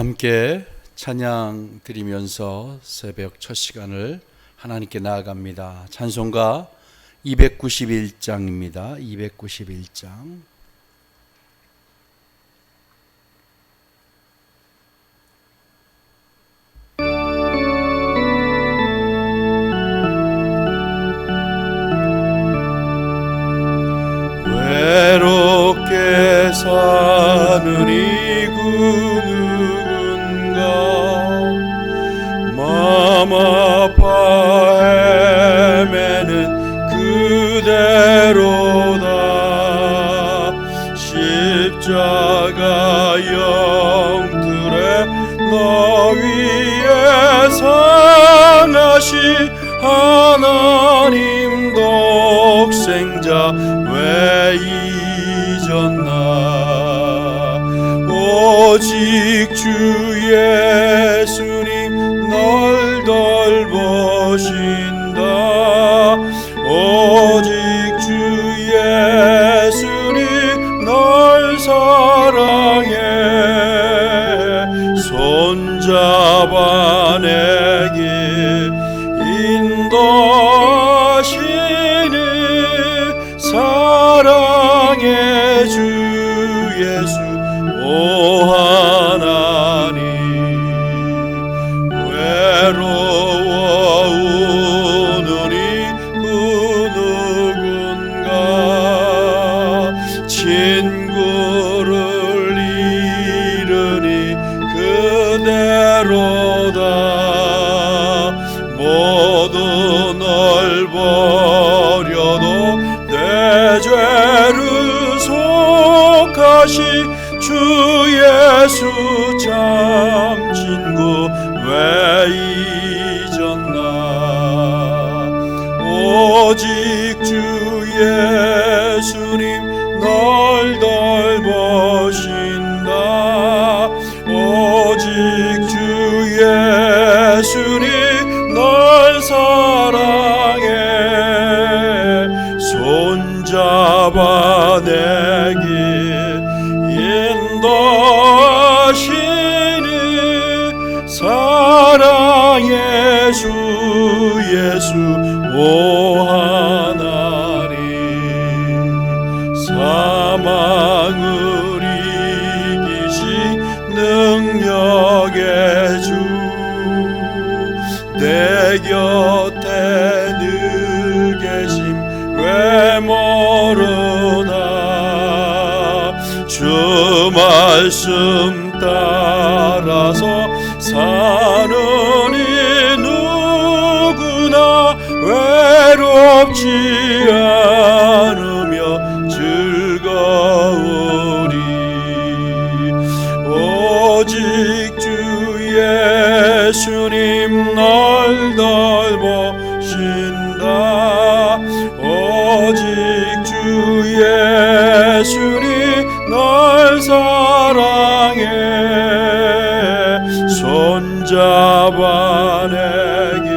함께 찬양 드리면서 새벽 첫 시간을 하나님께 나아갑니다. 찬송가 291장입니다. 291장. 외롭게 사는 이구 맘 아파 헤매는 그대로다. 십자가 영들에 너 위에 상하신 하나님 독생자 왜 잊었나. 오직 주 예수님 널 돌보신다. 오직 주 예수님 널 사랑해. 손잡아 내 길 인도하시니 사랑해 주 예수 오 하나님. 외로워오느니 그 누군가 친구를 잃으니 그대로다. 모두 널 버려도 내 죄를 속하시 주 예수 참 친구 왜 잊었나. 오직 주 예수님 널 돌보신다. 오직 주 예수님 널 사랑해. 손잡아 내 길 인도하시니 사랑해 주 예수 오 하나님. 사망을 이기신 능력의 주 내 곁에 늘 계심 왜 모르나. 주 말씀 따라서 사는 이 누구나 외롭지 않으며 즐거우리. 오직 주 예수님 널 돌보신다. 오직 주 예수님 널 사랑해. 손잡아 내 길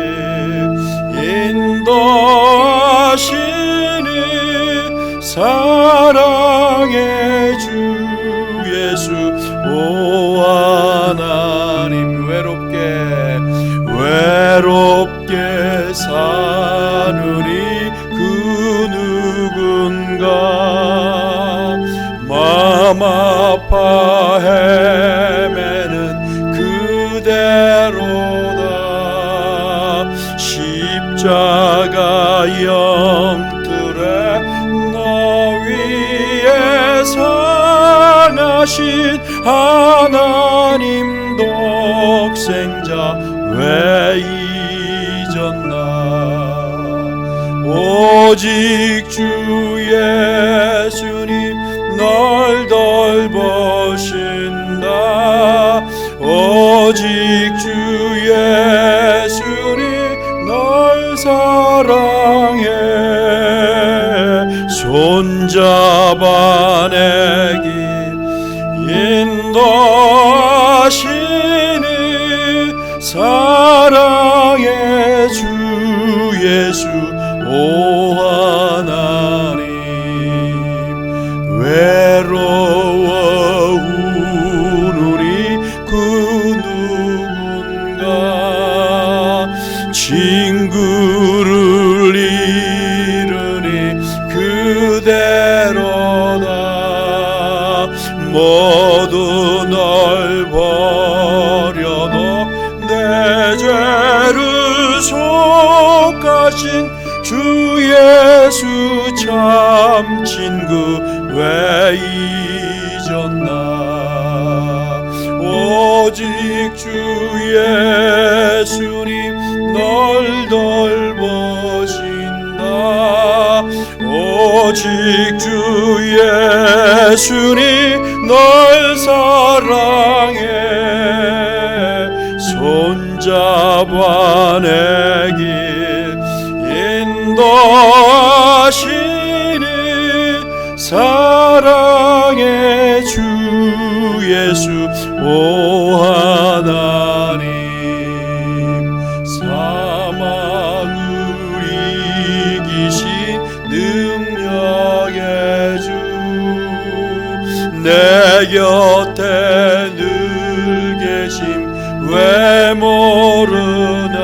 인도하시니 사랑해 주 예수 오 하나님. 외롭게 사느니 그 누군가 맘 아파 헤매는 그대로다. 십자가 영들에 너 위에 상하신 하나님 독생자 왜 잊었나. 오직 주 예수님 널 돌보신다. 오직 주 예수님 널 사랑해. 손잡아 내 길 인도하시니 사랑해 주 예수 오 하나님. 외로워 누군가 친구를 잃으니 그대로다 모두 널 버려도 내 죄를 속하신 주 예수 참 친구 왜 잊었나 오직 주 예수님 널 돌보신다 오직 주 예수님 널 사랑해 손잡아 내 길 인도하시니 사랑의 주 예수 오 하나님 사망을 이기신 능력의 주 내 곁에 늘 계심 왜 모르나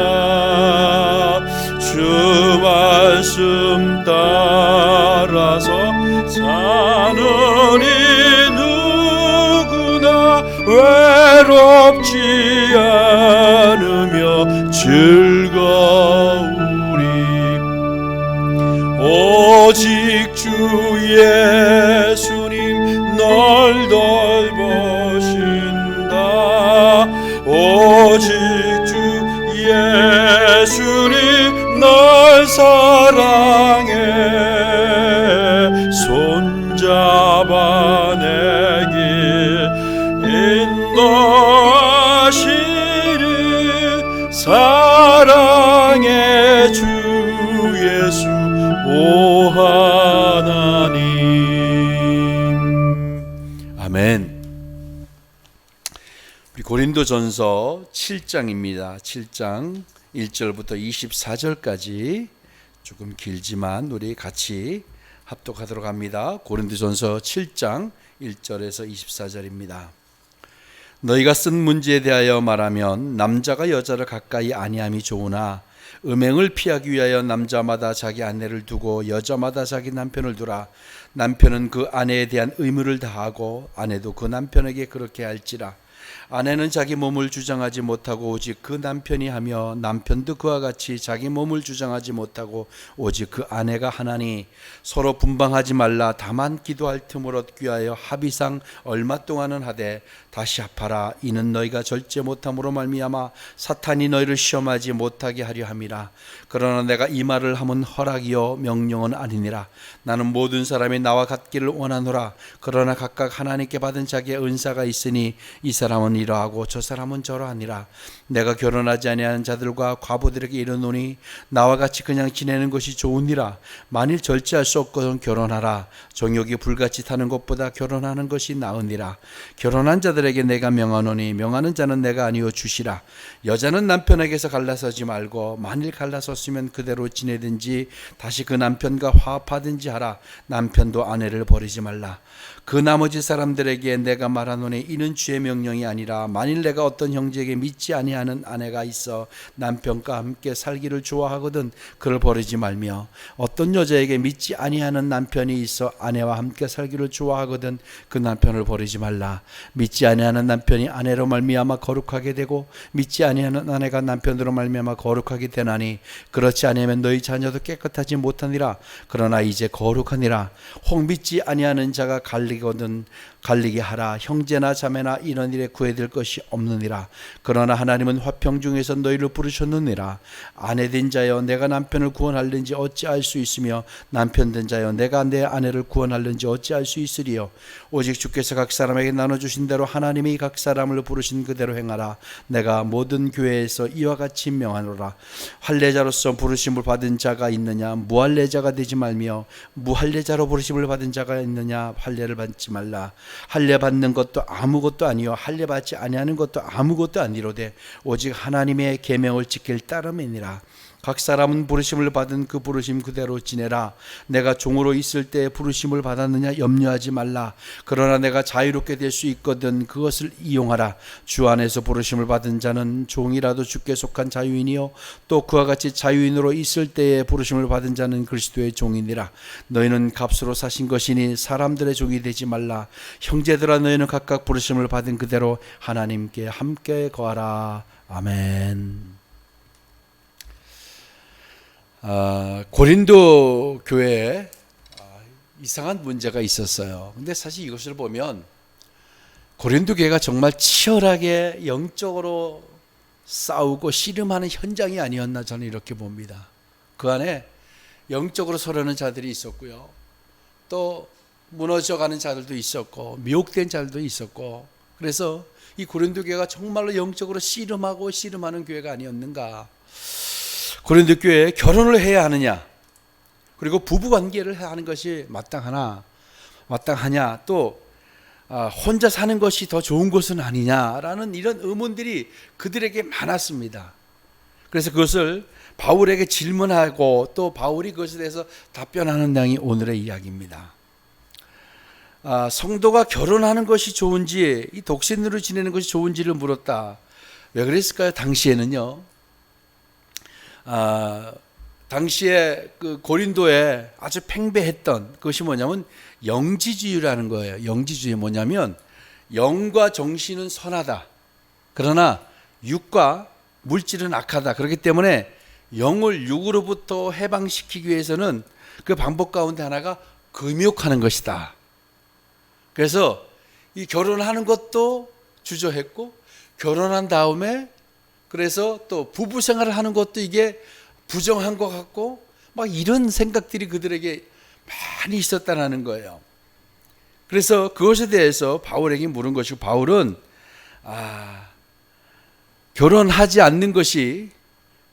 주 말씀 따라서 사는 이 누구나 외롭지 않으며 즐거우리 오직 주 예수님 널 돌보신다 오직 주 예수님 널 사랑해 손잡아 내 길 인도하시리 사랑의 주 예수 오 하나님 아멘. 우리 고린도전서 7장입니다. 7장 1절부터 24절까지 조금 길지만 우리 같이 합독하도록 합니다. 고린도전서 7장 1절에서 24절입니다. 너희가 쓴 문제에 대하여 말하면 남자가 여자를 가까이 아니함이 좋으나 음행을 피하기 위하여 남자마다 자기 아내를 두고 여자마다 자기 남편을 두라. 남편은 그 아내에 대한 의무를 다하고 아내도 그 남편에게 그렇게 할지라. 아내는 자기 몸을 주장하지 못하고 오직 그 남편이 하며 남편도 그와 같이 자기 몸을 주장하지 못하고 오직 그 아내가 하나니 서로 분방하지 말라. 다만 기도할 틈을 얻기 위하여 합의상 얼마 동안은 하되 다시 합하라. 이는 너희가 절제 못함으로 말미암아 사탄이 너희를 시험하지 못하게 하려 함이라. 그러나 내가 이 말을 함은 허락이요 명령은 아니니라. 나는 모든 사람이 나와 같기를 원하노라. 그러나 각각 하나님께 받은 자기의 은사가 있으니 이 사람은 이러하고 저 사람은 저러하니라. 내가 결혼하지 아니하는 자들과 과부들에게 이르노니 나와 같이 그냥 지내는 것이 좋으니라. 만일 절제할 수 없거든 결혼하라. 정욕이 불같이 타는 것보다 결혼하는 것이 나으니라. 결혼한 자들에게 내가 명하노니 명하는 자는 내가 아니요 주시라. 여자는 남편에게서 갈라서지 말고 만일 갈라섰으면 그대로 지내든지 다시 그 남편과 화합하든지 하라. 남편도 아내를 버리지 말라. 그 나머지 사람들에게 내가 말하노니 이는 주의 명령이 아니라 만일 내가 어떤 형제에게 믿지 아니하는 아내가 있어 남편과 함께 살기를 좋아하거든 그를 버리지 말며 어떤 여자에게 믿지 아니하는 남편이 있어 아내와 함께 살기를 좋아하거든 그 남편을 버리지 말라. 믿지 아니하는 남편이 아내로 말미암아 거룩하게 되고 믿지 아니하는 아내가 남편으로 말미암아 거룩하게 되나니 그렇지 아니하면 너희 자녀도 깨끗하지 못하니라. 그러나 이제 거룩하니라. 혹 믿지 아니하는 자가 갈리게 하라. 형제나 자매나 이런 일에 구애될 것이 없느니라. 그러나 하나님은 화평 중에서 너희를 부르셨느니라. 아내된 자여 내가 남편을 구원할는지 어찌할 수 있으며 남편된 자여 내가 내 아내를 구원할는지 어찌할 수 있으리요. 오직 주께서 각 사람에게 나눠주신 대로 하나님이 각 사람을 부르신 그대로 행하라. 내가 모든 교회에서 이와 같이 명하노라. 할례자로서 부르심을 받은 자가 있느냐 무할례자가 되지 말며 무할례자로 부르심을 받은 자가 있느냐 할례를 받지 말라. 할례 받는 것도 아무것도 아니요 할례 받지 아니하는 것도 아무것도 아니로되 오직 하나님의 계명을 지킬 따름이니라. 각 사람은 부르심을 받은 그 부르심 그대로 지내라. 내가 종으로 있을 때 부르심을 받았느냐 염려하지 말라. 그러나 내가 자유롭게 될 수 있거든 그것을 이용하라. 주 안에서 부르심을 받은 자는 종이라도 주께 속한 자유인이요 또 그와 같이 자유인으로 있을 때에 부르심을 받은 자는 그리스도의 종이니라. 너희는 값으로 사신 것이니 사람들의 종이 되지 말라. 형제들아 너희는 각각 부르심을 받은 그대로 하나님께 함께 거하라. 아멘. 고린도 교회에 이상한 문제가 있었어요. 근데 사실 이것을 보면 고린도 교회가 정말 치열하게 영적으로 싸우고 씨름하는 현장이 아니었나 저는 이렇게 봅니다. 그 안에 영적으로 서려는 자들이 있었고요. 또 무너져가는 자들도 있었고 미혹된 자들도 있었고, 그래서 이 고린도 교회가 정말로 영적으로 씨름하고 씨름하는 교회가 아니었는가. 고린도 교회에 결혼을 해야 하느냐, 그리고 부부 관계를 해야 하는 것이 마땅하냐, 또 혼자 사는 것이 더 좋은 것은 아니냐라는 이런 의문들이 그들에게 많았습니다. 그래서 그것을 바울에게 질문하고 또 바울이 그것에 대해서 답변하는 내용이 오늘의 이야기입니다. 성도가 결혼하는 것이 좋은지 이 독신으로 지내는 것이 좋은지를 물었다. 왜 그랬을까요? 당시에는요. 당시에 그 고린도에 아주 팽배했던 것이 뭐냐면 영지주의라는 거예요. 영지주의 뭐냐면 영과 정신은 선하다. 그러나 육과 물질은 악하다. 그렇기 때문에 영을 육으로부터 해방시키기 위해서는 그 방법 가운데 하나가 금욕하는 것이다. 그래서 이 결혼하는 것도 주저했고, 결혼한 다음에 그래서 또 부부 생활을 하는 것도 이게 부정한 것 같고, 막 이런 생각들이 그들에게 많이 있었다는 거예요. 그래서 그것에 대해서 바울에게 물은 것이고, 바울은 결혼하지 않는 것이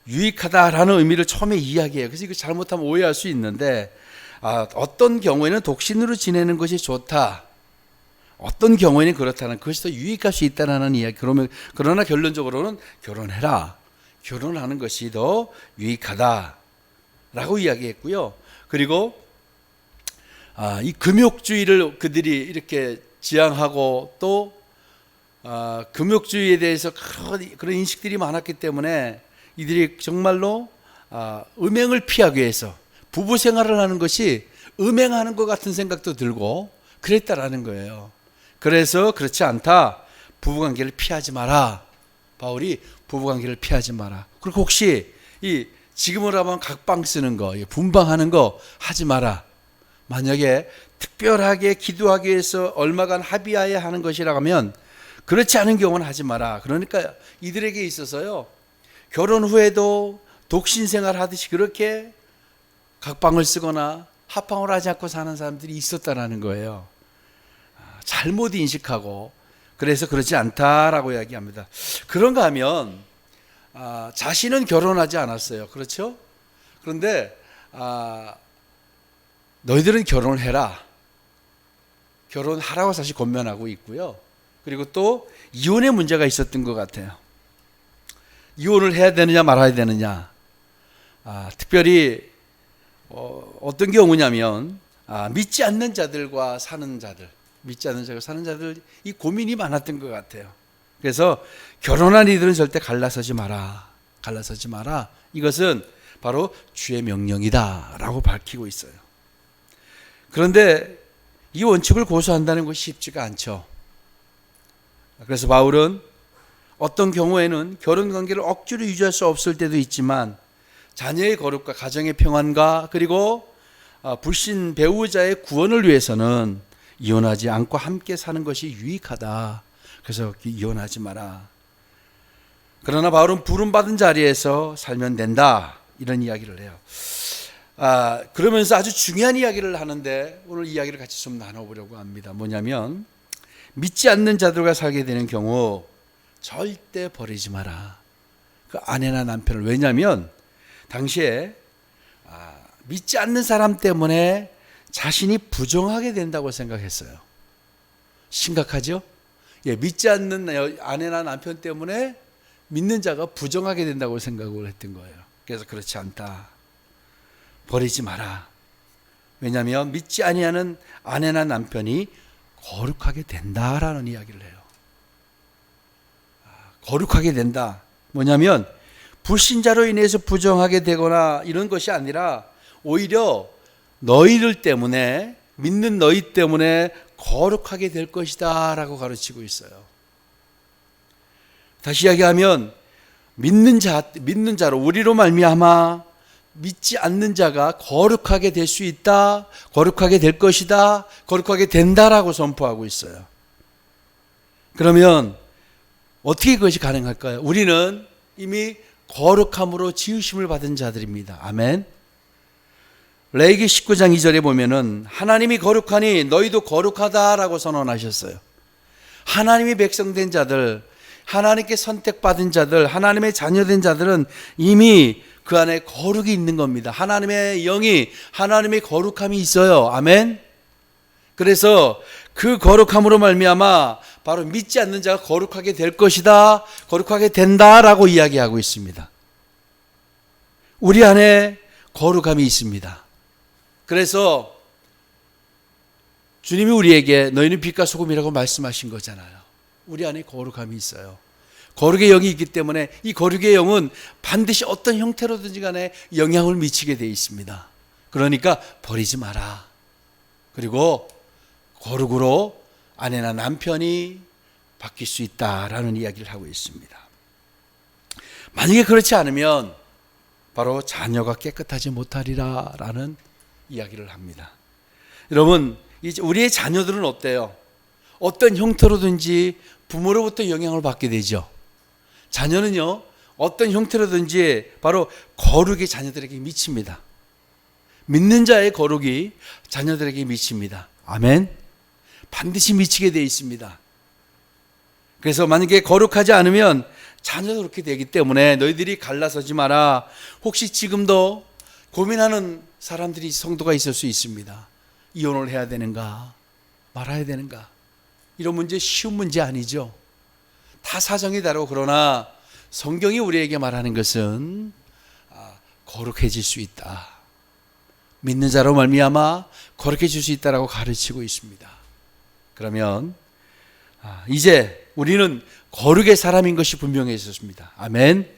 유익하다라는 의미를 처음에 이야기해요. 그래서 이거 잘못하면 오해할 수 있는데, 어떤 경우에는 독신으로 지내는 것이 좋다, 어떤 경우에는 그렇다는, 그것이 더 유익할 수 있다는 이야기. 그러나 결론적으로는 결혼해라, 결혼하는 것이 더 유익하다라고 이야기했고요. 그리고 이 금욕주의를 그들이 이렇게 지향하고 또 금욕주의에 대해서 그런 인식들이 많았기 때문에 이들이 정말로 음행을 피하기 위해서 부부 생활을 하는 것이 음행하는 것 같은 생각도 들고 그랬다라는 거예요. 그래서 그렇지 않다, 부부관계를 피하지 마라. 바울이 부부관계를 피하지 마라. 그리고 혹시 이 지금으로 하면 각방 쓰는 거, 분방하는 거 하지 마라. 만약에 특별하게 기도하기 위해서 얼마간 합의하여 하는 것이라고 하면 그렇지 않은 경우는 하지 마라. 그러니까 이들에게 있어서요, 결혼 후에도 독신 생활 하듯이 그렇게 각방을 쓰거나 합방을 하지 않고 사는 사람들이 있었다라는 거예요. 잘못 인식하고, 그래서 그렇지 않다라고 이야기합니다. 그런가 하면 자신은 결혼하지 않았어요. 그렇죠? 그런데 너희들은 결혼을 해라, 결혼하라고 사실 권면하고 있고요. 그리고 또 이혼의 문제가 있었던 것 같아요. 이혼을 해야 되느냐 말아야 되느냐. 특별히 어떤 경우냐면 믿지 않는 자들과 사는 자들, 이 고민이 많았던 것 같아요. 그래서 결혼한 이들은 절대 갈라서지 마라. 이것은 바로 주의 명령이다라고 밝히고 있어요. 그런데 이 원칙을 고수한다는 것이 쉽지가 않죠. 그래서 바울은 어떤 경우에는 결혼관계를 억지로 유지할 수 없을 때도 있지만 자녀의 거룩과 가정의 평안과 그리고 불신 배우자의 구원을 위해서는 이혼하지 않고 함께 사는 것이 유익하다. 그래서 이혼하지 마라. 그러나 바울은 부름받은 자리에서 살면 된다, 이런 이야기를 해요. 그러면서 아주 중요한 이야기를 하는데 오늘 이야기를 같이 좀 나눠보려고 합니다. 뭐냐면 믿지 않는 자들과 살게 되는 경우 절대 버리지 마라, 그 아내나 남편을. 왜냐하면 당시에 믿지 않는 사람 때문에 자신이 부정하게 된다고 생각했어요. 심각하죠? 믿지 않는 아내나 남편 때문에 믿는 자가 부정하게 된다고 생각을 했던 거예요. 그래서 그렇지 않다. 버리지 마라. 왜냐하면 믿지 아니하는 아내나 남편이 거룩하게 된다라는 이야기를 해요. 거룩하게 된다. 뭐냐면 불신자로 인해서 부정하게 되거나 이런 것이 아니라 오히려 너희들 때문에, 믿는 너희 때문에 거룩하게 될 것이다 라고 가르치고 있어요. 다시 이야기하면 믿는 자로 우리로 말미암아 믿지 않는 자가 거룩하게 될 수 있다, 거룩하게 될 것이다, 거룩하게 된다라고 선포하고 있어요. 그러면 어떻게 그것이 가능할까요? 우리는 이미 거룩함으로 지으심을 받은 자들입니다. 아멘. 레위기 19장 2절에 보면은 하나님이 거룩하니 너희도 거룩하다라고 선언하셨어요. 하나님이 백성된 자들, 하나님께 선택받은 자들, 하나님의 자녀된 자들은 이미 그 안에 거룩이 있는 겁니다. 하나님의 영이, 하나님의 거룩함이 있어요. 아멘. 그래서 그 거룩함으로 말미암아 바로 믿지 않는 자가 거룩하게 될 것이다, 거룩하게 된다라고 이야기하고 있습니다. 우리 안에 거룩함이 있습니다. 그래서 주님이 우리에게 너희는 빛과 소금이라고 말씀하신 거잖아요. 우리 안에 거룩함이 있어요. 거룩의 영이 있기 때문에 이 거룩의 영은 반드시 어떤 형태로든지 간에 영향을 미치게 되어 있습니다. 그러니까 버리지 마라. 그리고 거룩으로 아내나 남편이 바뀔 수 있다라는 이야기를 하고 있습니다. 만약에 그렇지 않으면 바로 자녀가 깨끗하지 못하리라라는 이야기를 합니다. 여러분, 우리의 자녀들은 어때요? 어떤 형태로든지 부모로부터 영향을 받게 되죠. 자녀는요, 어떤 형태로든지 바로 거룩이 자녀들에게 미칩니다. 믿는 자의 거룩이 자녀들에게 미칩니다. 아멘. 반드시 미치게 되어 있습니다. 그래서 만약에 거룩하지 않으면 자녀도 그렇게 되기 때문에 너희들이 갈라서지 마라. 혹시 지금도 고민하는 사람들이, 성도가 있을 수 있습니다. 이혼을 해야 되는가 말아야 되는가, 이런 문제 쉬운 문제 아니죠. 다 사정이 다르고, 그러나 성경이 우리에게 말하는 것은 거룩해질 수 있다, 믿는 자로 말미암아 거룩해질 수 있다라고 가르치고 있습니다. 그러면 이제 우리는 거룩의 사람인 것이 분명해졌습니다. 아멘.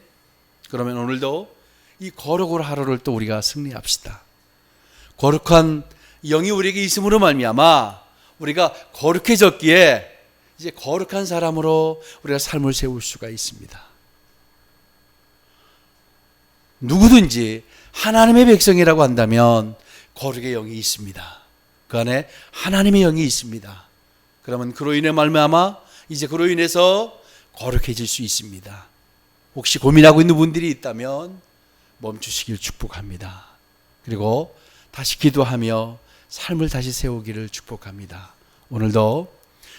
그러면 오늘도 이 거룩으로 하루를 또 우리가 승리합시다. 거룩한 영이 우리에게 있음으로 말미암아 우리가 거룩해졌기에 이제 거룩한 사람으로 우리가 삶을 세울 수가 있습니다. 누구든지 하나님의 백성이라고 한다면 거룩의 영이 있습니다. 그 안에 하나님의 영이 있습니다. 그러면 그로 인해 말미암아 이제 그로 인해서 거룩해질 수 있습니다. 혹시 고민하고 있는 분들이 있다면 멈추시길 축복합니다. 그리고 다시 기도하며 삶을 다시 세우기를 축복합니다. 오늘도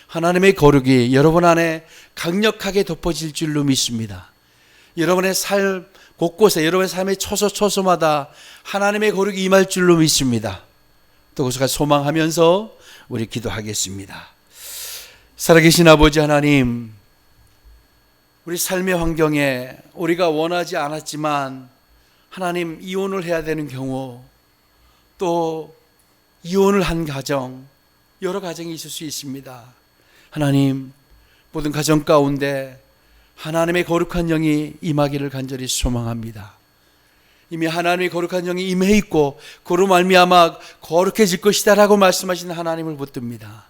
하나님의 거룩이 여러분 안에 강력하게 덮어질 줄로 믿습니다. 여러분의 삶 곳곳에, 여러분의 삶의 초소초소마다 하나님의 거룩이 임할 줄로 믿습니다. 또 그것을 소망하면서 우리 기도하겠습니다. 살아계신 아버지 하나님, 우리 삶의 환경에 우리가 원하지 않았지만 하나님, 이혼을 해야 되는 경우, 또 이혼을 한 가정, 여러 가정이 있을 수 있습니다. 하나님, 모든 가정 가운데 하나님의 거룩한 영이 임하기를 간절히 소망합니다. 이미 하나님의 거룩한 영이 임해 있고 그로 말미암아 거룩해질 것이다 라고 말씀하신 하나님을 붙듭니다.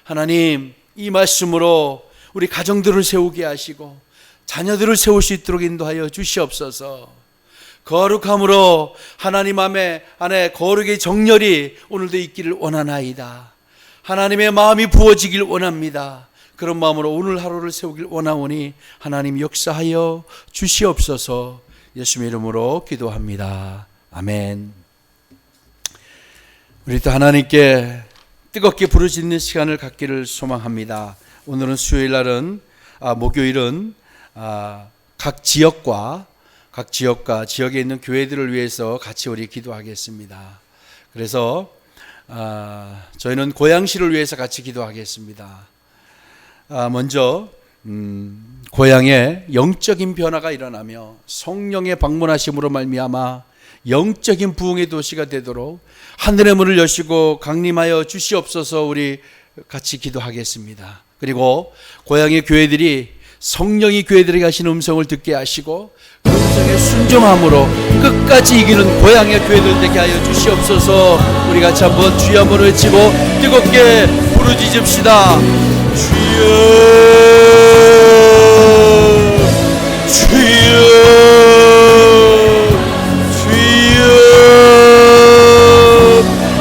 하나님, 이 말씀으로 우리 가정들을 세우게 하시고 자녀들을 세울 수 있도록 인도하여 주시옵소서. 거룩함으로 하나님 안에 거룩의 정렬이 오늘도 있기를 원하나이다. 하나님의 마음이 부어지길 원합니다. 그런 마음으로 오늘 하루를 세우길 원하오니 하나님 역사하여 주시옵소서. 예수님의 이름으로 기도합니다. 아멘. 우리 또 하나님께 뜨겁게 부르짖는 시간을 갖기를 소망합니다. 오늘은 수요일 날은 목요일은 각 지역과 지역에 있는 교회들을 위해서 같이 우리 기도하겠습니다. 그래서 저희는 고양시를 위해서 같이 기도하겠습니다. 먼저 고향에 영적인 변화가 일어나며 성령의 방문하심으로 말미암아 영적인 부흥의 도시가 되도록 하늘의 문을 여시고 강림하여 주시옵소서. 우리 같이 기도하겠습니다. 그리고 고향의 교회들이 성령이 교회들에게 하시는 음성을 듣게 하시고 그 음성에 순종함으로 끝까지 이기는 고향의 교회들 되게 하여 주시옵소서. 우리 같이 한번 주여 한번 외치고 뜨겁게 부르짖읍시다. 주여 주여 주여.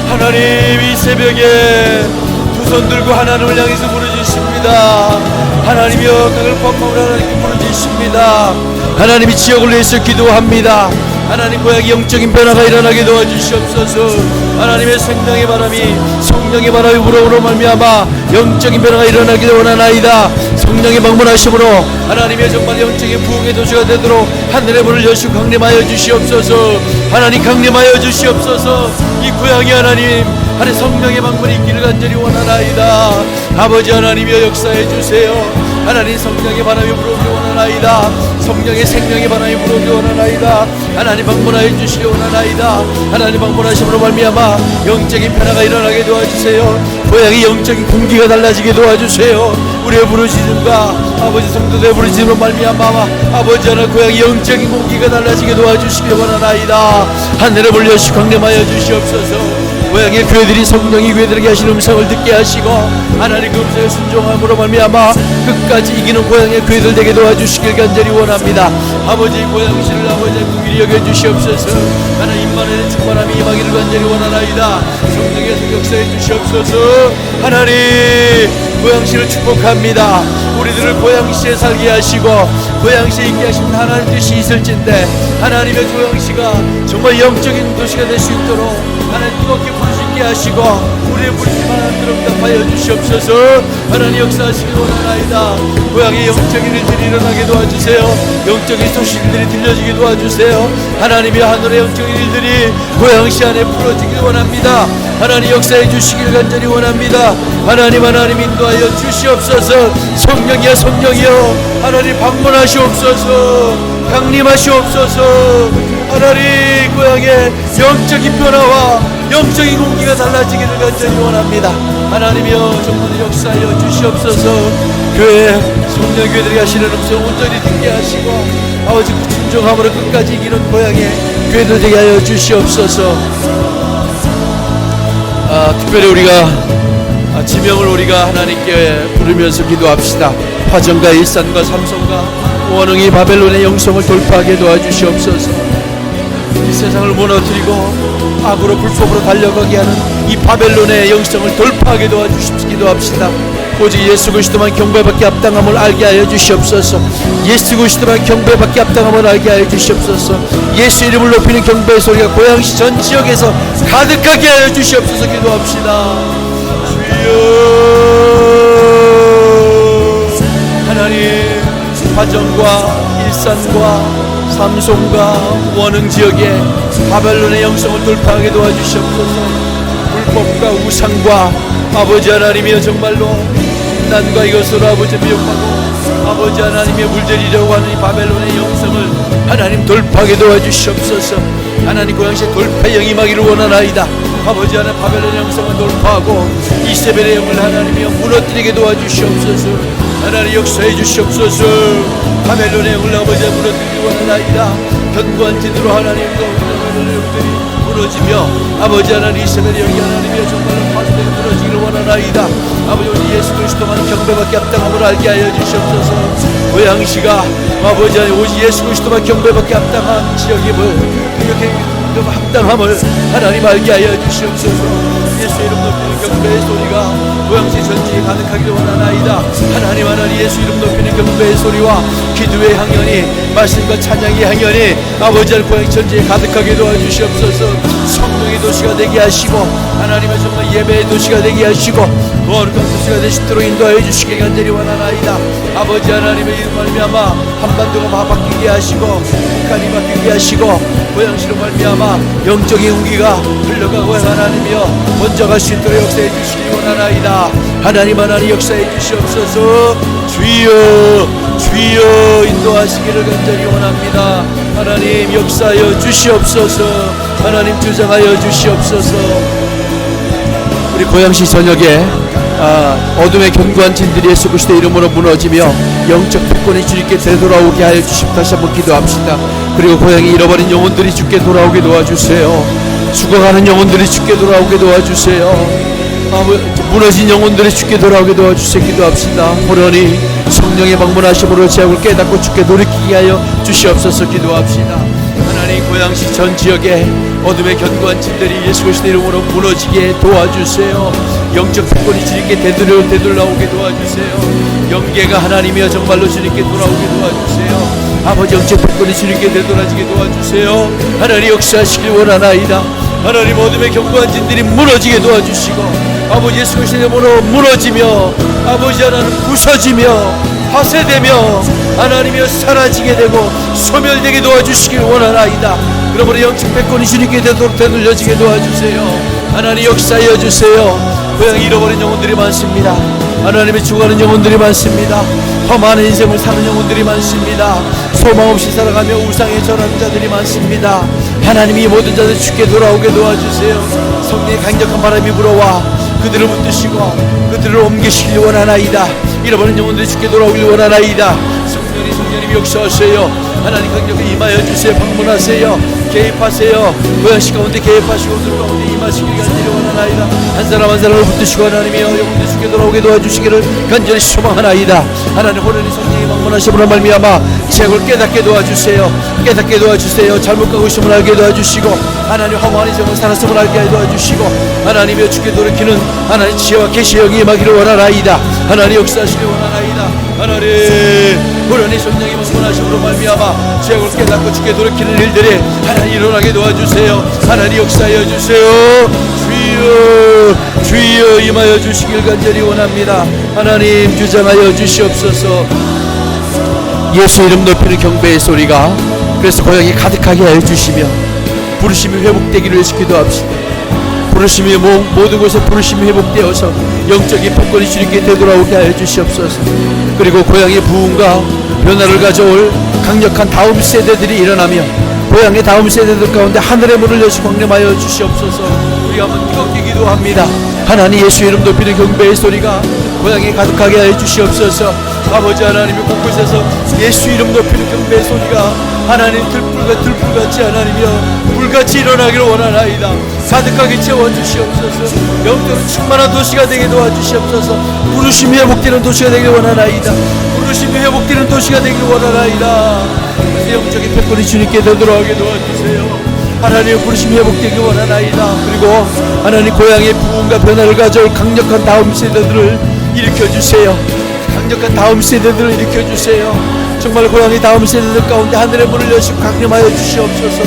하나님 이 새벽에 두 손 들고 하나님을 향해서 부르짖습니다. 하나님이여 강을 꽉마으라 하나님께 부르짖습니다. 하나님이 지역을 위해서 기도합니다. 하나님 고향의 영적인 변화가 일어나게 도와주시옵소서. 하나님의 생명의 바람이 성령의 바람이 불어오므로 말미암아 영적인 변화가 일어나기를 원하나이다. 성령의 방문하심으로 하나님의 정말 영적인 부흥의 도시가 되도록 하늘의 문을 여시고 강림하여 주시옵소서. 하나님 강림하여 주시옵소서. 이 고향이 하나님 하나님 성령의 방문이 있기를 간절히 원하나이다. 아버지 하나님이여 역사해 주세요. 하나님 성령의 바람이 불어오기 원하나이다. 성령의 생명의 바람이 불어오기 원하나이다. 하나님 방문하여 주시기 원하나이다. 하나님 방문하심으로 말미암아 영적인 변화가 일어나게 도와주세요. 고향의 영적인 공기가 달라지게 도와주세요. 우리의 부르짖음과 아버지 성도들의 부르짖음으로 말미암아 아버지 하나님 고향의 영적인 공기가 달라지게 도와주시기 원하나이다. 하늘의 문을 여시고 강림하여 주시옵소서. 고향의 교회들이 성령이 교회들에게 하시는 음성을 듣게 하시고 하나님 그 음성에 순종함으로 말미암아 끝까지 이기는 고향의 교회들 되게 도와주시길 간절히 원합니다. 아버지 고향시를 아버지 긍휼히 여겨주시옵소서. 하나님 임만의 충만함이 임하기를 간절히 원하나이다. 성령의 역사해 주시옵소서. 하나님 고향시를 축복합니다. 우리들을 고향시에 살게 하시고 고향시에 있게 하시는 하나님 뜻이 있을진데 하나님의 고향시가 정말 영적인 도시가 될 수 있도록 하나님 뜨겁게 부르시게 하시고 우리의 부르심 하나님으로 응답하여 주시옵소서. 하나님 역사하시기 원하나이다. 고향의 영적인 일들이 일어나게 도와주세요. 영적인 소식들이 들려지게 도와주세요. 하나님의 하늘의 영적인 일들이 고향시 안에 풀어지길 원합니다. 하나님 역사해 주시길 간절히 원합니다. 하나님 인도하여 주시옵소서. 성령이여 성령이여 하나님 방문하시옵소서. 강림하시옵소서. 하나님 고향의 영적인 변화와 영적인 공기가 달라지기를 간절히 원합니다. 하나님이여 정말 역사하여 주시옵소서. 교회 성령교회들이 하시는 음성 온전히 듣게 하시고 아버지 그 순종함으로 끝까지 이기는 고향의 교회들 되게 하여 주시옵소서. 특별히 우리가 지명을 우리가 하나님께 부르면서 기도합시다. 화정과 일산과 삼성과 원흥이 바벨론의 영성을 돌파하게 도와주시옵소서. 이 세상을 무너뜨리고 악으로 불법으로 달려가게 하는 이 바벨론의 영성을 돌파하게 도와주십시오. 기도합시다. 오직 예수 그리스도만 경배받게 합당함을 알게 하여 주시옵소서. 예수 그리스도만 경배받게 합당함을 알게 하여 주시옵소서. 예수 이름을 높이는 경배의 소리가 고향시 전 지역에서 가득하게 하여 주시옵소서. 기도합시다. 주여 하나님 화정과 일산과 삼송과 원흥 지역에 바벨론의 영성을 돌파하게 도와주시옵소서. 불법과 우상과 아버지 하나님이여 정말로 난과 이것으로 아버지 미혹하고 아버지 하나님의 물들이려고 하는 이 바벨론의 영성을 하나님 돌파하게 도와주시옵소서. 하나님 고향시에 돌파의 영이 임하기를 원하나이다. 아버지 하나님 바벨론의 영성을 돌파하고 이세벨의 영을 하나님이여 무너뜨리게 도와주시옵소서. 하나님 역사해 주시옵소서. 바벨론의 영을 아버지 무너뜨리기 원하나이다. 견고한 진으로 하나님과 바벨론의 영들이 무너지며 아버지 하나님 이세벨의 영이 하나님이여 정말로 파수되게 무너지기를 원하나이다. 아버지 오직 예수 그리스도만 경배받게 합당함을 알게 하여 주시옵소서. 고향시가 아버지 하나님 오직 예수 그리스도만 경배받게 합당한 지역임을 그 합당함을 하나님 알게 하여 주시옵소서. 예수 이름 높이는 경배의 소리가 고향시 전지에 가득하기를 원하나이다. 하나님 예수 이름 높이는 경배의 소리와 기도의 향연이 말씀과 찬양의 향연이 아버지 하나님 고향 전지에 가득하게 도와주시옵소서. 성령의 도시가 되게 하시고 하나님의 정말 예배의 도시가 되게 하시고 거룩한 도시가 되시도록 인도하여 주시기 간절히 원하나이다. 아버지 하나님의 이름 말미암아 한반도가 바뀌게 하시고 북한이 바뀌게 하시고 고향시로 말미암아 영적인 공기가 흘러가고 하나님이여 먼저 갈 수 있도록 역사해 주시기 원하나이다. 하나님 역사해 주시옵소서. 주여 주여 인도하시기를 간절히 원합니다. 하나님 역사하여 주시옵소서. 하나님 주장하여 주시옵소서. 우리 고양시 저녁에 어둠의 견고한 진들이 예수 그리스도의 이름으로 무너지며 영적 패권이 주님께 되돌아오게 하여 주십시오. 다시 한번 기도합시다. 그리고 고향이 잃어버린 영혼들이 주께 돌아오게 도와주세요. 죽어가는 영혼들이 주께 돌아오게 도와주세요. 무너진 영혼들이 주께 돌아오게 도와주세요. 기도합시다. 호련히 성령의 방문하심으로 제약을 깨닫고 주께 돌이키게 하여 주시옵소서. 기도합시다. 하나님 고양시 전 지역에 어둠의 견고한 진들이 예수 그리스도의 이름으로 무너지게 도와주세요. 영적 패권이 주님께 되돌아오게 도와주세요. 영계가 하나님이여 정말로 주님께 돌아오게 도와주세요. 아버지 영적 패권이 주님께 되돌아지게 도와주세요. 하나님 역사하시길 원하나이다. 하나님 어둠의 견고한 진들이 무너지게 도와주시고 아버지 예수 그리스도의 이름으로 무너지며 아버지 하나님 부서지며 파쇄되며 하나님이여 사라지게 되고 소멸되게 도와주시길 원하나이다. 그러므로 영적 패권이 주님께 되돌려지게 도와주세요. 하나님 역사하여 주세요. 고향 잃어버린 영혼들이 많습니다. 하나님의 죽어가는 영혼들이 많습니다. 험한 인생을 사는 영혼들이 많습니다. 소망 없이 살아가며 우상에 절하는 자들이 많습니다. 하나님이 모든 자들 주께 돌아오게 도와주세요. 성령의 강력한 바람이 불어와 그들을 붙드시고 그들을 옮기시길 원하나이다. 잃어버린 영혼들이 주께 돌아오길 원하나이다. 성령님 역사하세요. 하나님 강력히 임하여 주세요. 방문하세요. 개입하세요. 고양시 가운데 개입하시고 오늘 가운데 임하시길 간절히 원하나이다. 한 사람 한 사람을 붙드시고 하나님이여 영혼들 주께 돌아오게 도와주시기를 간절히 소망하나이다. 하나님 호련히 성령이 방문하심으로 말미암아 죄악을 깨닫게 도와주세요. 깨닫게 도와주세요. 잘못 가고 있음을 알게 도와주시고 하나님 허무한 인생을 살았음을 알게 도와주시고 하나님이여 주께 돌이키는 하나님 지혜와 계시의 영이 임하기를 원하나이다. 하나님 역사하시길 원하나이다. 하나님 호련히 성령이 방문하심으로 말미암아 죄악을 깨닫고 주께 돌이키는 일들이 하나님 일어나게 도와주세요. 하나님 역사하여 주세요. 주여 주여 임하여 주시길 간절히 원합니다. 하나님 주장하여 주시옵소서. 예수 이름 높이는 경배의 소리가 그래서 고향이 가득하게 하여 주시며 부르심이 회복되기를 기도합시다. 부르심이 모든 곳에 부르심이 회복되어서 영적인 패권이 주님께 되돌아오게 하여 주시옵소서. 그리고 고향의 부흥과 변화를 가져올 강력한 다음 세대들이 일어나며 고향의 다음 세대들 가운데 하늘의 문을 여시 광림하여 주시옵소서. 우리가 한번 뜨겁게 기도합니다. 하나님 예수 이름 높이는 경배의 소리가 고향에 가득하게 하여 주시옵소서. 아버지 하나님이 곳곳에서 예수 이름 높이는 경배의 소리가 하나님 들불같이 하나님이여 불같이 일어나기를 원하나이다. 가득하게 채워주시옵소서. 영적으로 충만한 도시가 되게 도와주시옵소서. 부르심이 회복되는 도시가 되길 원하나이다. 부르심이 회복되는 도시가 되길 원하나이다. 영적인 패권이 주님께 되돌아오게 도와주세요. 하나님의 부르심이 회복되길 원하나이다. 그리고 하나님 고향의 부흥과 변화를 가져올 강력한 다음 세대들을 일으켜주세요. 강력한 다음 세대들을 일으켜주세요. 정말 고향의 다음 세대들 가운데 하늘의 문을 여시고 강림하여 주시옵소서.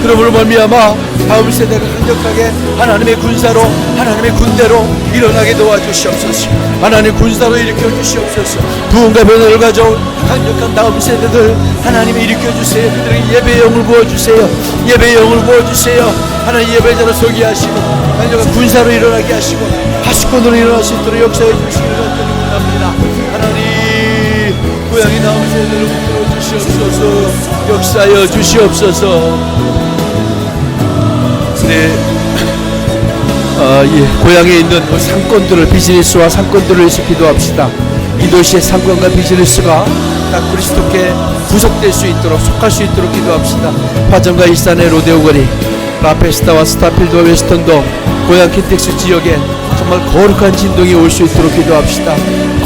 그러므로 말미암아 다음 세대가 강력하게 하나님의 군사로 하나님의 군대로 일어나게 도와주시옵소서. 하나님 군사로 일으켜주시옵소서. 부흥과 변화를 가져온 강력한 다음 세대들 하나님이 일으켜주세요. 그들에게 예배의 영을 부어주세요. 예배의 영을 부어주세요. 하나님 예배자로 서게 하시고 강력한 군사로 일어나게 하시고 하수권으로 일어날 수 있도록 역사해 주시기를 간절히 원합니다. 하나님 고향의 다음 세대를 붙들어 주시옵소서. 역사하여 주시옵소서. 네, 고향에 있는 상권들을 비즈니스와 상권들을 위해서 기도합시다. 이 도시의 상권과 비즈니스가 다 그리스도께 구속될 수 있도록 속할 수 있도록 기도합시다. 화정과 일산의 로데오 거리, 라페스타와 스타필드와 웨스턴도 고향 킨텍스 지역에 정말 거룩한 진동이 올 수 있도록 기도합시다.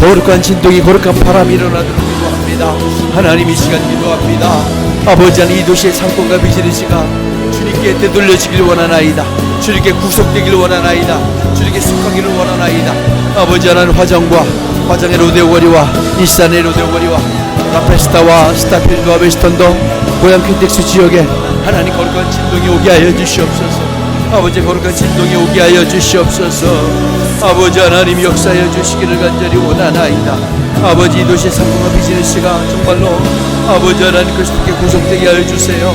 거룩한 진동이 거룩한 바람이 일어나도록 기도합니다. 하나님 이 시간 기도합니다. 아버지 하나님 이 도시의 상권과 비즈니스가 주님께 되돌려지길 원하나이다. 주님께 구속되길 원하나이다. 주님께 속하기를 원하나이다. 아버지 하나님 화정의 로데오 거리와 일산의 로데오 거리와 라페스타와 스타필드와 웨스턴도 고향 킨텍스 지역에 하나님 거룩한 진동이 오게 하여 주시옵소서. 아버지 거룩한 진동이 오게 하여 주시옵소서. 아버지 하나님 역사하여 주시기를 간절히 원하나이다. 아버지 이 도시의 상품과 비즈니스가 정말로 아버지 하나님 그리스도께 구속되게 하여 주세요.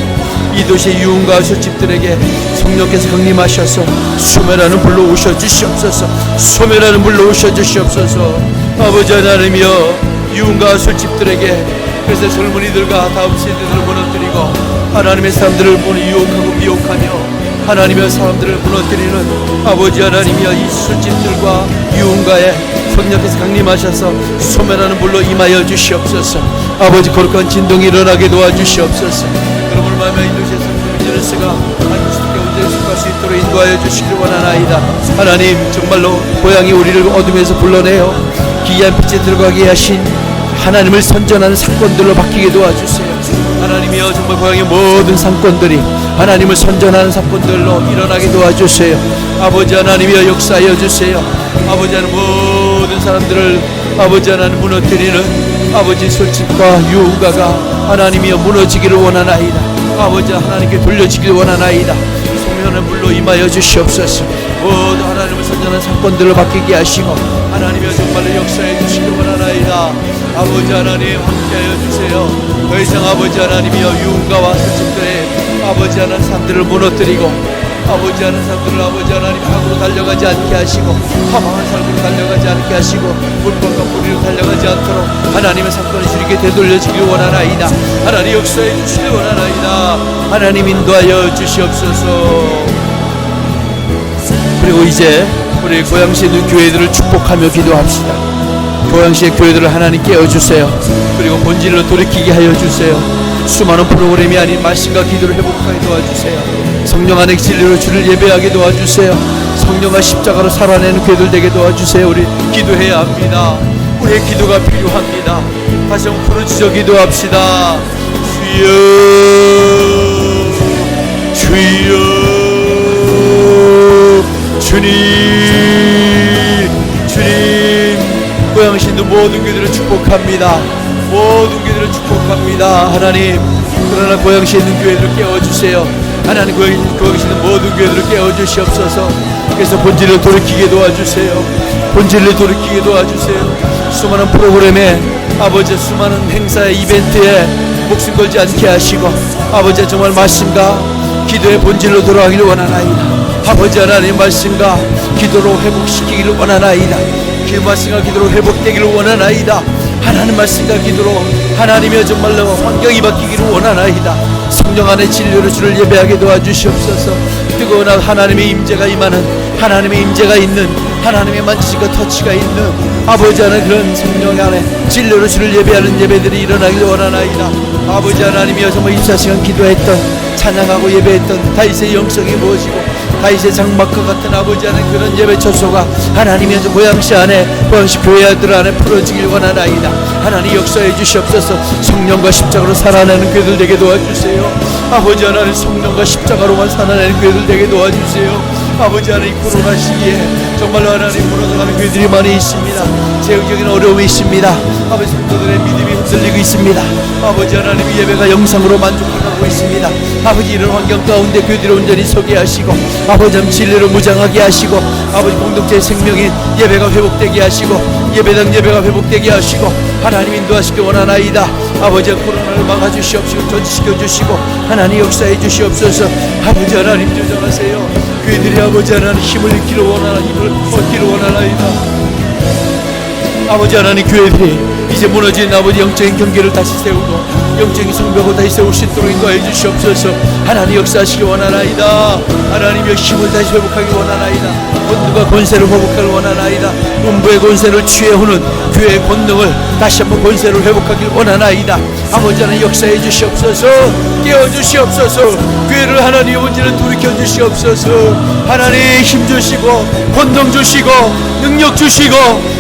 이 도시의 유흥과 술집들에게 성령께서 강림하셔서 소멸하는 불로 오셔 주시옵소서. 소멸하는 불로 오셔 주시옵소서. 아버지 하나님이여 유흥가 술집들에게, 그래서 젊은이들과 다음 세대들을 무너뜨리고 하나님의 사람들을 유혹하고 미혹하며 하나님의 사람들을 무너뜨리는 아버지 하나님이여, 이 술집들과 유흥가에 성령께서 강림하셔서 소멸하는 불로 임하여 주시옵소서. 아버지 거룩한 진동이 일어나게 도와주시옵소서. 여러분을 말며 인도시에서 비즈니스가 한국스럽게 온전히 속할 수 있도록 인도하여 주시길 원하나이다. 하나님, 정말로 고향이 우리를 어둠에서 불러내어 기이한 빛에 들어가게 하신 하나님을 선전하는 사건들로 바뀌게 도와주세요. 하나님이여, 정말 고향의 모든 사건들이 하나님을 선전하는 사건들로 일어나게 도와주세요. 아버지 하나님이여, 역사하여 주세요. 아버지 하나님, 모든 사람들을 아버지 하나님 무너뜨리는 아버지 술집과 유흥가가 하나님이여 무너지기를 원하나이다. 아버지 하나님께 돌려지기를 원하나이다. 소멸의 물로 임하여 주시옵소서. 모두 하나님을 선전하는 사건들을 바뀌게 하시고 하나님이여 정말로 역사해 주시길 원하나이다. 아버지 하나님, 함께하여 주세요. 더 이상 아버지 하나님이여 유흥가와 술집들의 아버지 하나님 사람들을 무너뜨리고 아버지 하는 사람들을 아버지 하나님 악으로 달려가지 않게 하시고 허망한 삶으로 달려가지 않게 하시고 물건과 뿌리로 달려가지 않도록 하나님의 사건을 주님께 되돌려주길 원하나이다. 하나님 역사해 주시길 원하나이다. 하나님 인도하여 주시옵소서. 그리고 이제 우리 고양시에 있는 교회들을 축복하며 기도합시다. 고양시의 교회들을 하나님 깨워주세요. 그리고 본질로 돌이키게 하여 주세요. 수많은 프로그램이 아닌 말씀과 기도를 회복하게 도와주세요. 성령 안에 진리로 주를 예배하게 도와주세요. 성령과 십자가로 살아내는 교회들 되게 도와주세요. 우리 기도해야 합니다. 우리의 기도가 필요합니다. 다시 한번 부르짖어 기도합시다. 주여, 주여, 주님, 주님. 고양시도 모든 교회들을 축복합니다. 모든 교회들을 축복합니다. 하나님, 그러나 고양시에 있는 교회들을 깨워주세요. 하나님, 고양시에 있는 모든 교회들을 깨워주시옵소서. 그래서 본질을 돌이키게 도와주세요. 본질을 돌이키게 도와주세요. 수많은 프로그램에 아버지, 수많은 행사에 이벤트에 목숨 걸지 않게 하시고 아버지 정말 말씀과 기도의 본질로 돌아가기를 원하나이다. 아버지 하나님, 말씀과 기도로 회복시키기를 원하나이다. 말씀과 기도로 회복되기를 원하나이다. 하나님 말씀과 기도로 하나님의 정말로 환경이 바뀌기를 원하나이다. 성령 안에 진리로 주를 예배하게 도와주시옵소서. 뜨거운 하나님의 임재가 임하는, 하나님의 임재가 있는, 하나님의 만지가 터치가 있는 아버지 하나님, 그런 성령 안에 진리로 주를 예배하는 예배들이 일어나기를 원하나이다. 아버지 하나님이여, 정말 24시간 기도했던, 찬양하고 예배했던 다윗의 영성이 무엇이고 다윗의 장막과 같은 아버지 하나님, 그런 예배 처소가 하나님의 고양시 안에, 고양시 교회들 안에 풀어지길 원하나이다. 하나님 역사해 주시옵소서. 성령과 십자가로 살아내는 교회들 되게 도와주세요. 아버지 하나님, 성령과 십자가로만 살아내는 교회들 되게 도와주세요. 아버지 하나님, 코로나 시기에 정말로 하나님 무너져가는 교회들이 많이 있습니다. 재정적인 어려움이 있습니다. 아버지, 성도들의 믿음이 흔들리고 있습니다. 아버지 하나님, 예배가 영상으로 만족하고 있습니다. 아버지, 이런 환경 가운데 교회들을 온전히 서게 하시고 아버지 하나님, 진리를 무장하게 하시고 아버지, 공동체의 생명인 예배가 회복되게 하시고 예배당 예배가 회복되게 하시고 하나님 인도하시기 원하나이다. 아버지, 코로나를 막아주시옵시고 전시시켜 주시고 하나님 역사해 주시옵소서. 아버지 하나님, 조정하세요. 교회들이 아버지 하나님 힘을 얻기를 원하나이다. 아버지 하나님, 교회들이 이제 무너진 아버지 영적인 경계를 다시 세우고 영적인 성벽을 다시 세울 수 있도록 인도해 주시옵소서. 하나님 역사하시기 원하나이다. 하나님의 힘을 다시 회복하기 원하나이다. 권능과 권세를 회복하기 원하나이다. 음부의 권세를 취해오는 교회의 권능을 다시 한번 권세를 회복하기 원하나이다. 아버지 하나님 역사해 주시옵소서. 깨워주시옵소서. 교회를 하나님의 본질을 돌이켜 주시옵소서. 하나님 힘 주시고 권능 주시고 능력 주시고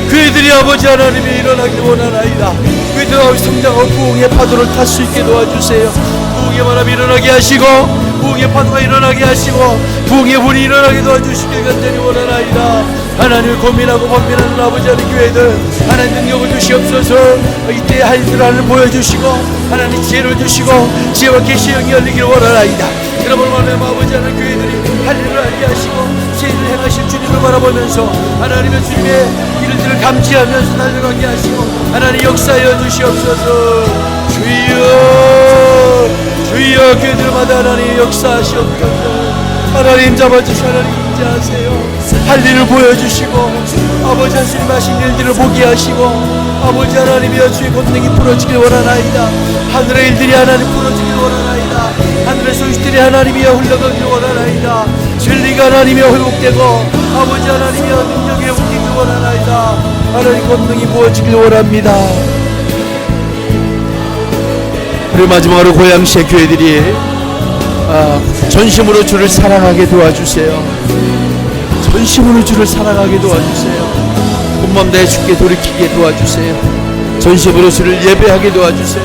교회들이 아버지 하나님이 일어나기 원하나이다. 교회들이 성장하고 부흥의 파도를 탈 수 있게 도와주세요. 부흥의 바람이 일어나게 하시고 부흥의 파도가 일어나게 하시고 부흥의 불이 일어나게 도와주시길 간절히 원하나이다. 하나님을 고민하고 번민하는 아버지 하나님, 교회들 하나님 능력을 주시옵소서. 이때 할 일을 하나님 보여주시고 하나님 지혜를 주시고 지혜와 계시의 영이 열리길 원하나이다. 여러분, 하나님 아버지 하나님, 교회들이 할 일을 알게 하시고 세일을 행하실 주님을 바라보면서 하나님의 주님의 일들을 감지하면서 달려가게 하시고 하나님 역사하여 주시옵소서. 주여, 주여, 교회들마다 하나님 역사하시옵소서. 하나님 잡아주시, 하나님 인자하세요. 할 일을 보여주시고 아버지 하나님 하신 일들을 보게 하시고 아버지 하나님이여 주의 권능이 부러지길 원하나이다. 하늘의 일들이 하나님 부러지길 원하나이다. 하늘의 소식들이 하나님이여 흘러가길 원하나이다. 진리가 하나님이여 회복되고 아버지 하나님이여 능력이 회복되길 원하나이다. 하나님 권능이 부어지길 원합니다. 우리 마지막으로 고양시의 교회들이 전심으로 주를 사랑하게 도와주세요. 전심으로 주를 사랑하게 도와주세요. 온몸 다해 주께 돌이키게 도와주세요. 전심으로 주를 예배하게 도와주세요.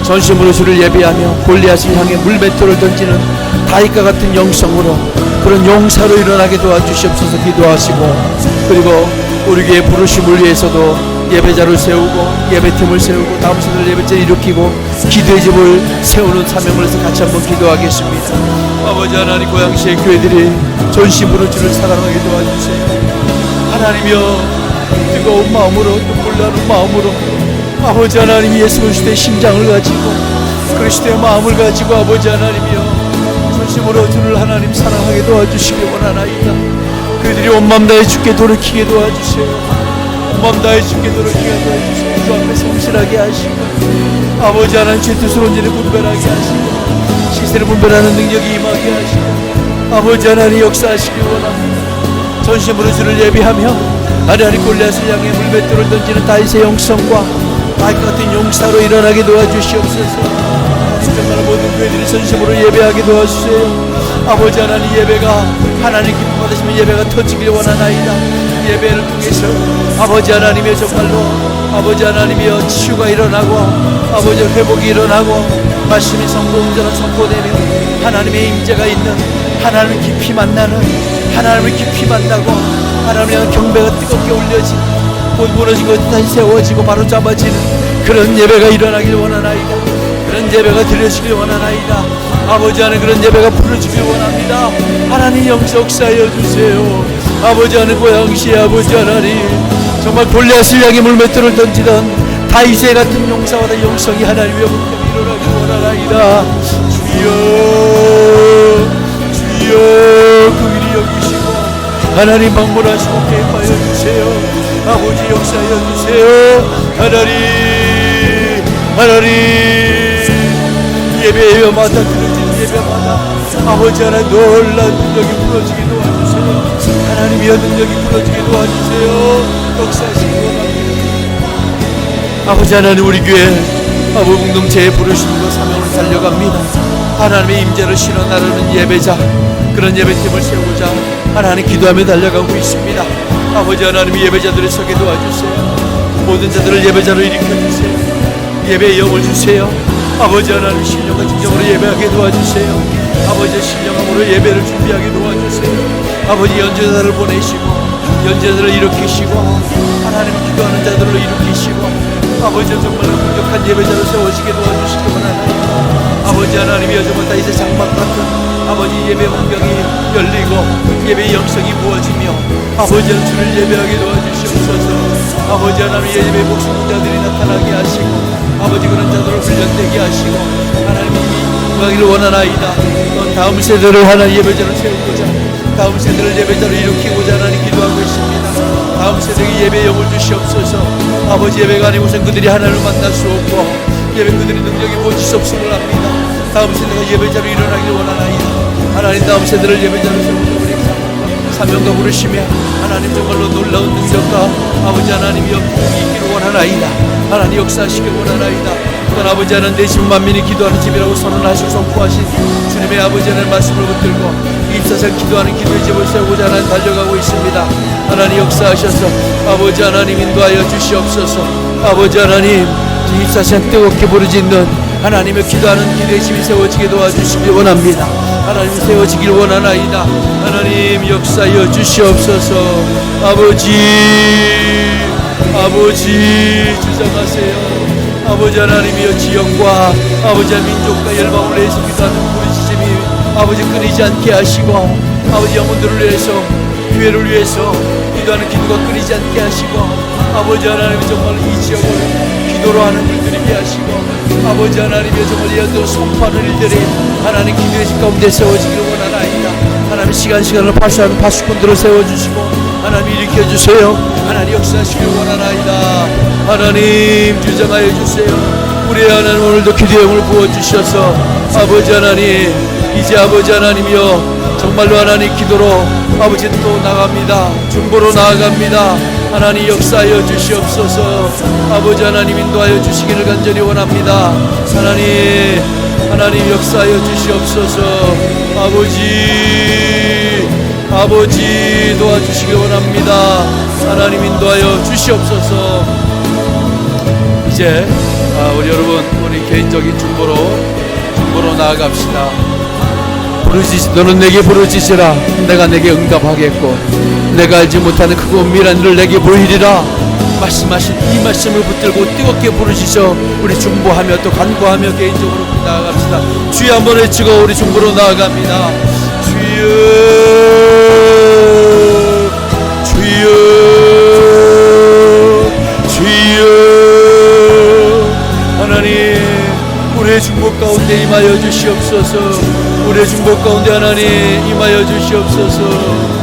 전심으로 주를 예배하며 골리앗을 향해 물맷돌을 던지는 다윗과 같은 영성으로 그런 용사로 일어나게 도와주시옵소서 기도하시고, 그리고 우리 교회 부르심을 위해서도 예배자를 세우고 예배팀을 세우고 다음 세대를 예배자를 일으키고 기도의 집을 세우는 사명을 해서 같이 한번 기도하겠습니다. 아버지 하나님, 고양시의 교회들이 전심으로 주를 사랑하게 도와주세요. 하나님이여, 뜨거운 마음으로, 눈물 나는 마음으로 아버지 하나님, 예수 그리스도의 심장을 가지고 그리스도의 마음을 가지고 아버지 하나님이여 전심으로 주를 하나님 사랑하게 도와주시기 원하나이다. 그들이 온맘 다해 주께 돌이키게 도와주세요. 온맘 다해 주께 돌이키게 도와주세요. 주 앞에 성실하게 하시고 아버지 하나님, 죄 뜻을 온전히 분별하게 하시고 시세를 분별하는 능력이 임하게 하시고 아버지 하나님 역사하시기 원합니다. 전심으로 주를 예비하며 하나님 골리앗을 향해 물맷돌을 던지는 다윗의 영성과 다윗 같은 용사로 일어나게 도와주시옵소서. 정말 모든 교회들이 전심으로 예배하게 도와주세요. 아버지 하나님, 예배가 하나님 기쁨 받으시면 예배가 터지길 원하나이다. 예배를 통해서 아버지 하나님의 정말로 아버지 하나님이여 치유가 일어나고 아버지 회복이 일어나고 말씀이 성공적으로 선포되며 하나님의 임재가 있는, 하나님을 깊이 만나는, 하나님을 깊이 만나고 하나님의 경배가 뜨겁게 올려지는, 곧 무너진 것이 다시 세워지고 바로 잡아지는 그런 예배가 일어나길 원하나이다. 그런 예배가 드려지길 원하나이다. 아버지 하나님, 그런 예배가 부르지길 원합니다. 하나님 역사하여 주세요. 아버지 하나님, 고양시의 아버지 하나님, 정말 골리앗을 향해 물맷돌을 던지던 다윗의 같은 용사와 영성이 하나님의 목적이 일어나길 원하나이다. 주여, 주여, 그 일이 여기시고 하나님 방문하시고 개입하여 주세요. 아버지 역사하여 주세요. 하나님 예배마다 드려지는 예배마다 아버지 하나님 놀라운 능력이 부러지게 도와주세요. 하나님이여 능력이 부러지게 도와주세요. 역사하시기 원합니다. 아버지 하나님, 우리 교회 아버지 공동체에 부르심과 사명을 달려갑니다. 하나님의 임재를 실어 나르는 예배자, 그런 예배팀을 세우고자 하나님 기도하며 달려가고 있습니다. 아버지 하나님, 예배자들을 서게 도와주세요. 모든 자들을 예배자로 일으켜주세요. 예배의 영을 주세요. 아버지 하나님, 신령과 진정으로 예배하게 도와주세요. 아버지 신령함으로 예배를 준비하게 도와주세요. 아버지 연제자들을 보내시고 연제자들을 일으키시고 하나님 기도하는 자들로 일으키시고 아버지 정말로 강력한 예배자로 세워지게 도와주시기 원하나이다. 아버지 하나님이여, 정말 다윗의 장막 같은 아버지 예배 환경이 열리고 예배의 영성이 부어지며 아버지 주를 예배하게 도와주시옵소서. 아버지 하나님, 예배 목숨 자들이 나타나게 하시고 아버지 그런 자들을 훈련되게 하시고 하나님이 구하기를 원하나이다. 또 다음 세대를 하나님 예배자로 세우고자, 다음 세대를 예배자로 일으키고자 하나님 기도하고 있습니다. 다음 세대에게 예배 영을 주시옵소서. 아버지, 예배가 아니고 우선 그들이 하나님을 만날 수 없고 예배 그들이 능력이 보질 수 없음을 압니다. 다음 세대가 예배자로 일어나기를 원하나이다. 하나님, 다음 세대를 예배자로 세우고 우리 사명과 부르시며 하나님 정말로 놀라운 능력과 아버지 하나님이 있기를 원하나이다. 하나님 역사하시길 원하나이다. 또한 아버지 하나님, 내 집 만민이 기도하는 집이라고 선언하시고 선포하신 주님의 아버지 하나님 말씀을 붙들고 24시간 기도하는 기도의 집을 세우고자 하나님 달려가고 있습니다. 하나님 역사하셔서 아버지 하나님 인도하여 주시옵소서. 아버지 하나님, 24시간 뜨겁게 부르짖는 하나님의 기도하는 기도의 집이 세워지게 도와주시길 원합니다. 하나님 세워지길 원하나이다. 하나님 역사하여 주시옵소서. 아버지 주장하세요. 아버지 하나님이여, 지역과 아버지 민족과 열방을 위해서 기도하는 부르짖음이 아버지 끊이지 않게 하시고 아버지 영혼들을 위해서, 교회를 위해서 기도하는 기도가 끊이지 않게 하시고 아버지 하나님 정말 이 지역을 기도로 하는 일들이게 하시고 아버지 하나님의 정말 예언대로 선포하는 일들이 하나님 기도의 집 가운데 세워지기를 원하나이다. 하나님 시간을 파수하는 파수꾼들을 세워주시고 하나님 일으켜주세요. 하나님 역사하시길 원하나이다. 하나님 주장하여 주세요. 우리 하나님 오늘도 기도의 영을 부어주셔서 아버지 하나님, 이제 아버지 하나님이여 정말로 하나님 기도로 아버지 또 나갑니다. 중보로 나아갑니다. 하나님 역사하여 주시옵소서. 아버지 하나님 인도하여 주시기를 간절히 원합니다. 하나님 역사하여 주시옵소서. 아버지 도와주시기 원합니다. 하나님 인도하여 주시옵소서. 이제 우리 여러분, 우리 개인적인 중보로 나아갑시다. 너는 내게 부르짖으라. 내가 내게 응답하겠고 내가 알지 못하는 크고 은밀한 일을 내게 보이리라. 말씀하신 이 말씀을 붙들고 뜨겁게 부르짖어 우리 중보하며 또 간구하며 개인적으로 나아갑시다. 주여 한번 외치고 우리 중보로 나아갑니다. 주여, 주여, 주여. 하나님 우리의 중보 가운데 임하여 주시옵소서. 우리의 중보 가운데 하나님 임하여 주시옵소서.